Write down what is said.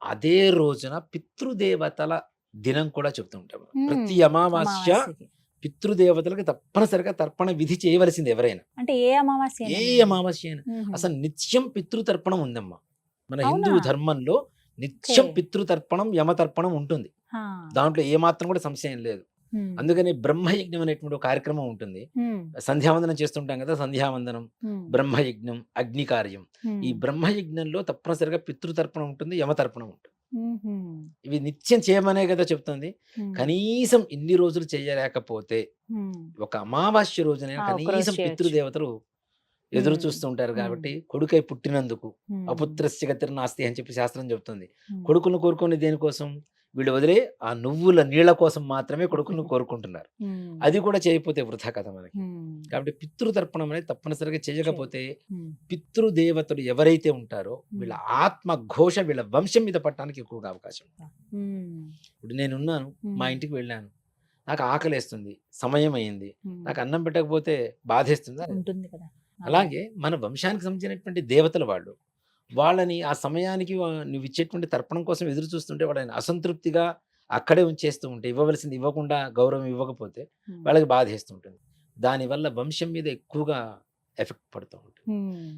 అదే రోజున పితృదేవతల దినం కూడా చెప్తూ ఉంటాం. ప్రతి హ్మ్. అమావాస్య అమావాస్యకి. పితృదేవతలకు తప్పనిసరిగా తర్పణ విధి చేయవలసింది ఎవరైనా. అంటే ఏ ఏ అమావాస్యేనండి అది? అమావాస్య అయినా. హుహు. అసలు నిత్యం పితృతర్పణం ఉందమ్మా. మన అవునా? హిందూ ధర్మంలో ఓకే. నిత్యం పితృతర్పణం, యమతర్పణం ఉంటుంది. ఆ! దాంట్లో ఏమాత్రం కూడా సంశయం లేదు. హ్మ్. అందుకని బ్రహ్మయజ్ఞం అనేటువంటి ఒక కార్యక్రమం ఉంటుంది. హ్మ్. సంధ్యావందనం చేస్తుంటాం కదా! సంధ్యావందనం, హ్మ్. బ్రహ్మయజ్ఞం, అగ్ని కార్యం. ఈ హ్మ్. బ్రహ్మయజ్ఞంలో తప్పనిసరిగా పితృతర్పణం ఉంటుంది, యమతర్పణం ఉంటుంది. హుహు. ఇవి నిత్యం చేయమనే కదా చెప్తుంది. హ్మ్. కనీసం ఇన్ని రోజులు చేయలేకపోతే హ్మ్. ఒక అమావాస్య రోజునైనా ఆ! ఒక్కరోజు కనీసం చేయొచ్చు. పితృదేవతలు ఎదురు హ్మ్. చూస్తూ ఉంటారు హ్మ్. కాబట్టి, కొడుకై పుట్టినందుకు హ్మ్. అపుత్రస్య గతిర్నాస్తి అని చెప్పి శాస్త్రం చెప్తుంది. హ్మ్. కొడుకులను కోరుకునే దేనికోసం? వీళ్ళు వదిలే ఆ నువ్వుల నీళ్ళ కోసం మాత్రమే కొడుకులను కోరుకుంటున్నారు. హ్మ్. అది కూడా చేయకపోతే వృథా కదా మనకి. హ్మ్. కాబట్టి పితృతర్పణం అనేది తప్పనిసరిగా చేయాలి. చేయకపోతే హ్మ్. పితృదేవతలు ఎవరైతే ఉంటారో హ్మ్. వీళ్ళ ఆత్మ ఘోష వీళ్ళ వంశం మీద పడటానికి ఎక్కువగా అవకాశం ఉంది. హ్మ్. ఇప్పుడు నేనున్నాను, మా హ్మ్. ఇంటికి వెళ్ళాను. నాకు ఆకలేస్తుంది. సమయం అయింది. హ్మ్. నాకు అన్నం పెట్టకపోతే బాధేస్తుందా? ఉంటుంది కదా! అవును. అలాగే మన వంశానికి సంబంధించినటువంటి దేవతలు వాళ్ళు. వాళ్ళని ఆ సమయానికి నువ్విచ్చేటువంటి తర్పణం కోసం ఎదురు చూస్తుంటే వాళ్ళని అసంతృప్తిగా అక్కడే ఉంచేస్తూ ఉంటే, ఇవ్వవలసింది ఇవ్వకుండా గౌరవం ఇవ్వకపోతే హ్మ్. వాళ్ళకి బాధేస్తుంటుంది. దానివల్ల వంశం మీద ఎక్కువగా ఎఫెక్ట్ పడుతూ ఉంటుంది. హ్మ్.